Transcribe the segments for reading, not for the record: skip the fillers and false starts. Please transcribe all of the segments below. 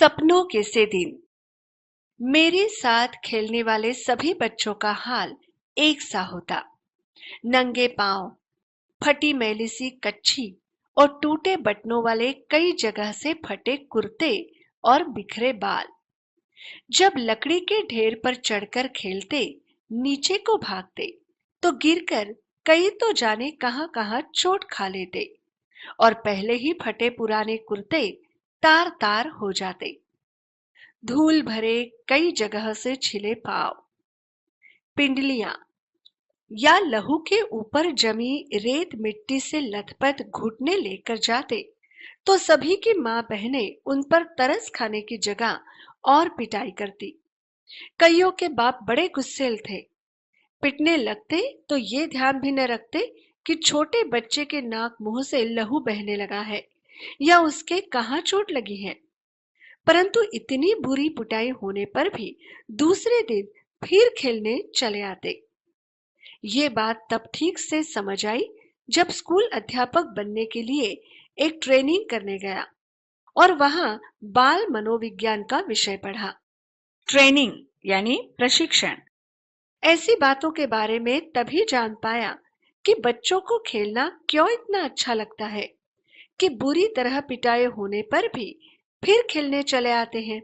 सपनों के से दिन। मेरे साथ खेलने वाले सभी बच्चों का हाल एक सा होता। नंगे पांव, फटी मैली सी कच्छी और टूटे बटनों वाले कई जगह से फटे कुर्ते और बिखरे बाल। जब लकड़ी के ढेर पर चढ़कर खेलते, नीचे को भागते तो गिरकर कई तो जाने कहां-कहां चोट खा लेते और पहले ही फटे पुराने कुर्ते तार तार हो जाते। धूल भरे कई जगह से छिले पांव, पिंडलियां या लहू के ऊपर जमी रेत मिट्टी से लथपथ घुटने लेकर जाते तो सभी की मां बहनें उन पर तरस खाने की जगह और पिटाई करती। कईयों के बाप बड़े गुस्सैल थे। पिटने लगते तो ये ध्यान भी न रखते कि छोटे बच्चे के नाक मुंह से लहू बहने लगा है या उसके कहाँ चोट लगी है। परंतु इतनी बुरी पिटाई होने पर भी दूसरे दिन फिर खेलने चले आते। ये बात तब ठीक से समझ आई जब स्कूल अध्यापक बनने के लिए एक ट्रेनिंग करने गया और वहां बाल मनोविज्ञान का विषय पढ़ा। ट्रेनिंग यानी प्रशिक्षण। ऐसी बातों के बारे में तभी जान पाया कि बच्चों को खेलना क्यों इतना अच्छा लगता है कि बुरी तरह पिटाई होने पर भी फिर खेलने चले आते हैं।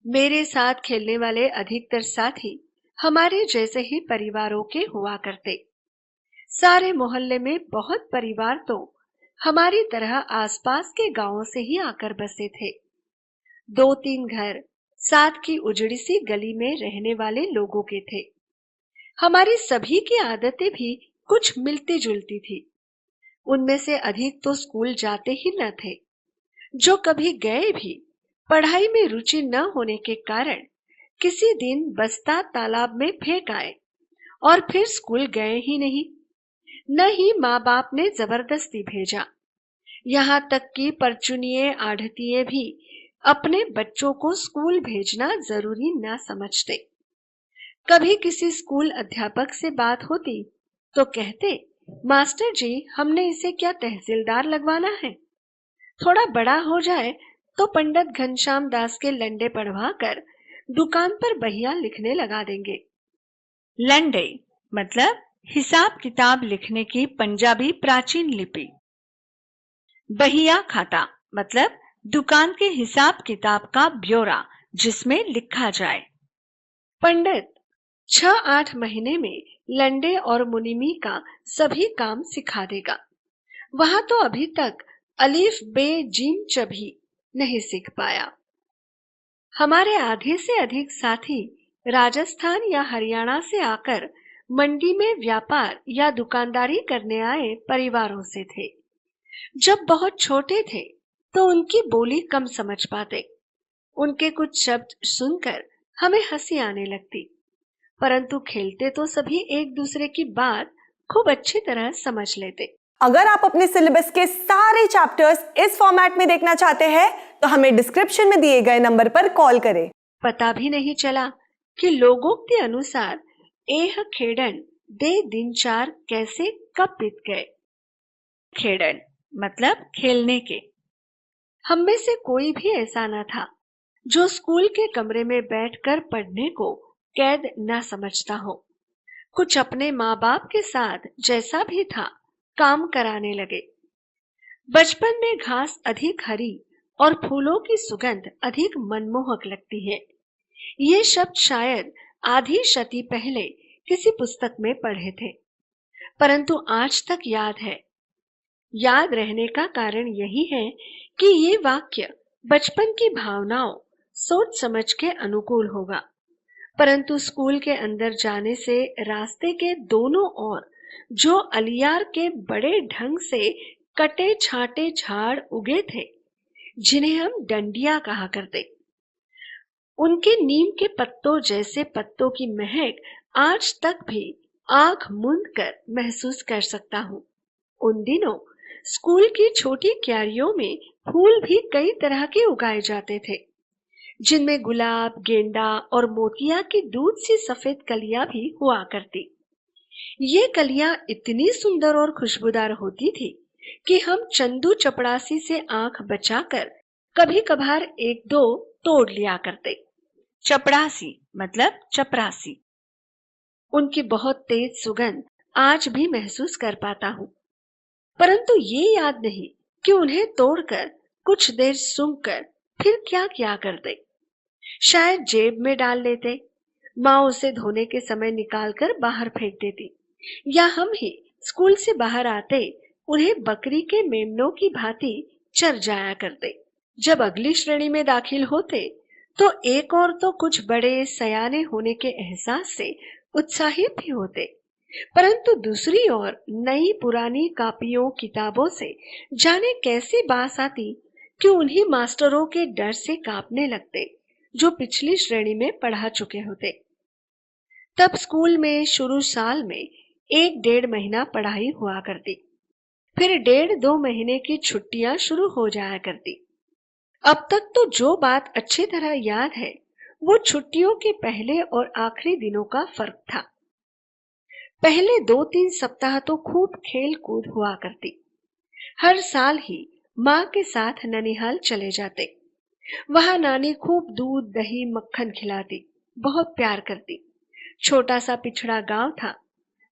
मेरे साथ खेलने वाले अधिकतर साथी हमारे जैसे ही परिवारों के हुआ करते। सारे मोहल्ले में बहुत परिवार तो हमारी तरह आसपास के गांवों से ही आकर बसे थे। 2-3 घर साथ की उजड़ी सी गली में रहने वाले लोगों के थे। हमारी सभी की आदतें भी कुछ मिलती जुलती थी। उनमें से अधिक तो स्कूल जाते ही न थे। जो कभी गए भी पढ़ाई में रुचि न होने के कारण किसी दिन बस्ता तालाब में फेंक आए और फिर स्कूल गए ही नहीं। न ही माँ बाप ने जबरदस्ती भेजा। यहाँ तक कि परचुनिये आढ़तिये भी अपने बच्चों को स्कूल भेजना जरूरी न समझते। कभी किसी स्कूल अध्यापक से बात होती तो कहते, मास्टर जी, हमने इसे क्या तहसीलदार लगवाना है? थोड़ा बड़ा हो जाए तो पंडित घनश्याम दास के लंडे पढ़वा कर दुकान पर बहिया लिखने लगा देंगे। लंडे मतलब हिसाब किताब लिखने की पंजाबी प्राचीन लिपि। बहिया खाता मतलब दुकान के हिसाब किताब का ब्यौरा जिसमें लिखा जाए। पंडित 6-8 महीने में लंडे और मुनिमी का सभी काम सिखा देगा। वहां तो अभी तक अलीफ बे जीम च भी नहीं सीख पाया। हमारे आधे से अधिक साथी राजस्थान या हरियाणा से आकर मंडी में व्यापार या दुकानदारी करने आए परिवारों से थे। जब बहुत छोटे थे तो उनकी बोली कम समझ पाते। उनके कुछ शब्द सुनकर हमें हंसी आने लगती, परंतु खेलते तो सभी एक दूसरे की बात खूब अच्छी तरह समझ लेते। अगर आप अपने सिलेबस के सारे चैप्टर्स इस फॉर्मेट में देखना चाहते हैं तो हमें डिस्क्रिप्शन में दिए गए नंबर पर कॉल करें। पता भी नहीं चला कि लोगोक्ति अनुसार एह खेड़न दे दिन चार कैसे कब बीत गए। खेड़न मतलब खेलने के। हम में से कोई भी ऐसा न था जो स्कूल के कमरे में बैठकर पढ़ने को कैद न समझता हो। कुछ अपने माँ बाप के साथ जैसा भी था काम कराने लगे। बचपन में घास अधिक हरी और फूलों की सुगंध अधिक मनमोहक लगती है। ये शब्द शायद आधी शती पहले किसी पुस्तक में पढ़े थे, परंतु आज तक याद है। याद रहने का कारण यही है कि ये वाक्य बचपन की भावनाओं, सोच समझ के अनुकूल होगा, परंतु स्कूल के अंदर जाने से रास्ते के दोनों ओर जो अलियार के बड़े ढंग से कटे छाटे झाड़ उगे थे, जिन्हें हम डंडिया कहा करते, उनके नीम के पत्तों जैसे पत्तों की महक आज तक भी आंख मूंद कर महसूस कर सकता हूँ। उन दिनों स्कूल की छोटी क्यारियों में फूल भी कई तरह के उगाए जाते थे, जिनमें गुलाब, गेंदा और मोतिया की दूध सी सफेद कलियां भी हुआ करती। ये कलियां इतनी सुंदर और खुशबूदार होती थी कि हम चंदू चपड़ासी से आंख बचाकर कभी कभार 1-2 तोड़ लिया करते। चपड़ासी मतलब चपरासी। उनकी बहुत तेज सुगंध आज भी महसूस कर पाता हूँ, परंतु ये याद नहीं कि उन्हें तोड़कर कुछ देर सूंघकर फिर क्या किया करते। शायद जेब में डाल लेते, माँ उसे धोने के समय निकालकर बाहर फेंक देती, या हम ही स्कूल से बाहर आते उन्हें बकरी के मेमनों की भांति चर जाया करते। जब अगली श्रेणी में दाखिल होते तो एक और तो कुछ बड़े सयाने होने के एहसास से उत्साहित भी होते, परंतु दूसरी ओर नई पुरानी कापियों किताबों से जाने कैसी बास आती कि उन्हीं मास्टरों के डर से कांपने लगते जो पिछली श्रेणी में पढ़ा चुके होते। तब स्कूल में शुरू साल में 1-1.5 महीना पढ़ाई हुआ करती, फिर 1.5-2 महीने की छुट्टियां शुरू हो जाया करती। अब तक तो जो बात अच्छी तरह याद है वो छुट्टियों के पहले और आखिरी दिनों का फर्क था। पहले 2-3 सप्ताह तो खूब खेल कूद हुआ करती। हर साल ही माँ के साथ ननिहाल चले जाते। वहां नानी खूब दूध दही मक्खन खिलाती, बहुत प्यार करती। छोटा सा पिछड़ा गांव था,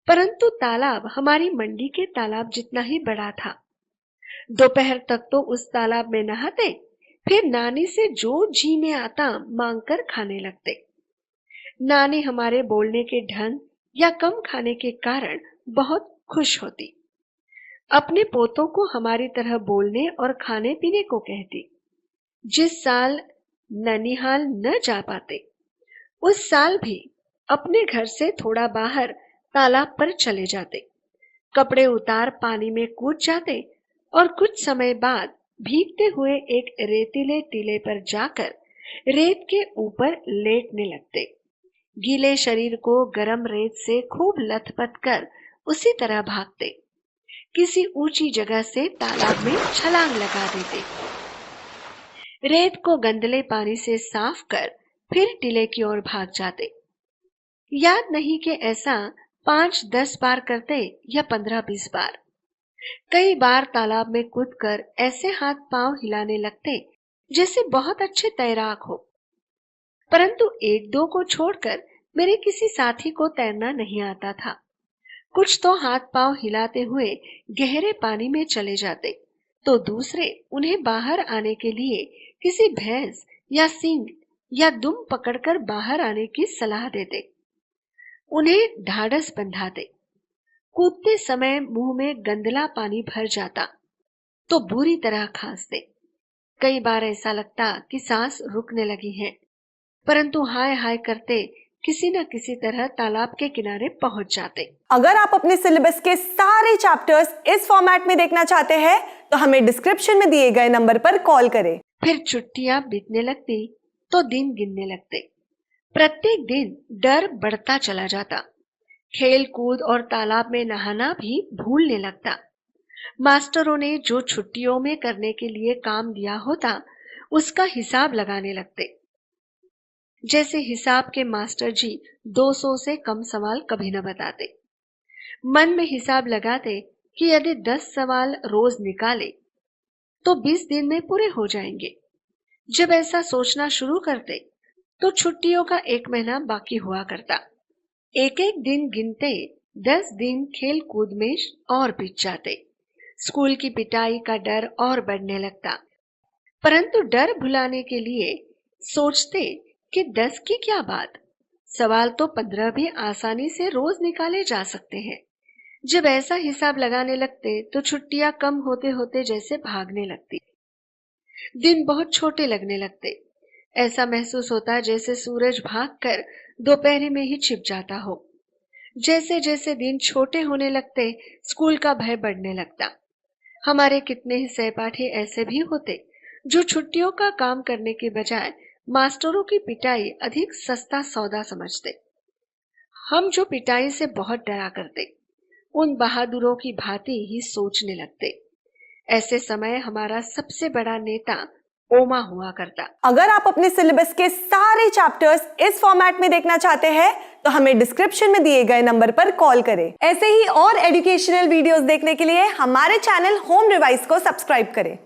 परंतु तालाब हमारी मंडी के तालाब जितना ही बड़ा था। दोपहर तक तो उस तालाब में नहाते, फिर नानी से जो जी में आता मांगकर खाने लगते। नानी हमारे बोलने के ढंग या कम खाने के कारण बहुत खुश होती। अपने पोतों को हमारी तरह बोलने और खाने पीने को कहती। जिस साल ननिहाल न जा पाते उस साल भी अपने घर से थोड़ा बाहर तालाब पर चले जाते, कपड़े उतार पानी में कूद जाते और कुछ समय बाद भीगते हुए एक रेतीले टीले पर जाकर रेत के ऊपर लेटने लगते। गीले शरीर को गरम रेत से खूब लथपथ कर उसी तरह भागते। किसी ऊंची जगह से तालाब में छलांग लगा देते। रेत को गंदले पानी से साफ कर फिर टीले की ओर भाग जाते। याद नहीं कि ऐसा 5-10 बार करते या 15-20 बार। कई बार तालाब में कूदकर ऐसे हाथ पांव हिलाने लगते जैसे बहुत अच्छे तैराक हो, परंतु 1-2 को छोड़कर मेरे किसी साथी को तैरना नहीं आता था। कुछ तो हाथ पांव हिलाते हुए गहरे पानी में चले जाते, तो दूसरे उन्हें बाहर आने के लिए किसी भैंस या सींग या दुम पकड़कर बाहर आने की सलाह देते। उन्हें ढाढ़स बंधाते। कूदते समय मुंह में गंदला पानी भर जाता तो बुरी तरह खांसते। कई बार ऐसा लगता कि सांस रुकने लगी है, परंतु हाय हाय करते किसी न किसी तरह तालाब के किनारे पहुंच जाते। अगर आप अपने सिलेबस के सारे चैप्टर्स इस फॉर्मेट में देखना चाहते हैं तो हमें डिस्क्रिप्शन में दिए गए नंबर पर कॉल करें। फिर छुट्टियां बीतने लगती तो दिन गिनने लगते। प्रत्येक दिन डर बढ़ता चला जाता। खेल कूद और तालाब में नहाना भी भूलने लगता। मास्टरों ने जो छुट्टियों में करने के लिए काम दिया होता उसका हिसाब लगाने लगते। जैसे हिसाब के मास्टर जी 200 से कम सवाल कभी न बताते। मन में हिसाब लगाते कि यदि 10 सवाल रोज निकाले तो 20 दिन में पूरे हो जाएंगे। जब ऐसा सोचना शुरू करते तो छुट्टियों का 1 महीना बाकी हुआ करता। एक एक दिन गिनते 10 दिन खेल कूद में और बीत जाते। स्कूल की पिटाई का डर और बढ़ने लगता, परंतु डर भुलाने के लिए सोचते कि 10 की क्या बात, सवाल तो 15 भी आसानी से रोज निकाले जा सकते हैं। जब ऐसा हिसाब लगाने लगते तो छुट्टियां कम होते होते जैसे भागने लगती। दिन बहुत छोटे लगने लगते। ऐसा महसूस होता जैसे सूरज भागकर दोपहर में ही छिप जाता हो। जैसे जैसे दिन छोटे होने लगते स्कूल का भय बढ़ने लगता। हमारे कितने ही सहपाठी ऐसे भी होते जो छुट्टियों का काम करने के बजाय मास्टरों की पिटाई अधिक सस्ता सौदा समझते। हम जो पिटाई से बहुत डरा करते उन बहादुरों की भांति ही सोचने लगते। ऐसे समय हमारा सबसे बड़ा नेता ओमा हुआ करता। अगर आप अपने सिलेबस के सारे चैप्टर्स इस फॉर्मेट में देखना चाहते हैं तो हमें डिस्क्रिप्शन में दिए गए नंबर पर कॉल करें। ऐसे ही और एजुकेशनल वीडियोस देखने के लिए हमारे चैनल होम रिवाइज को सब्सक्राइब करें।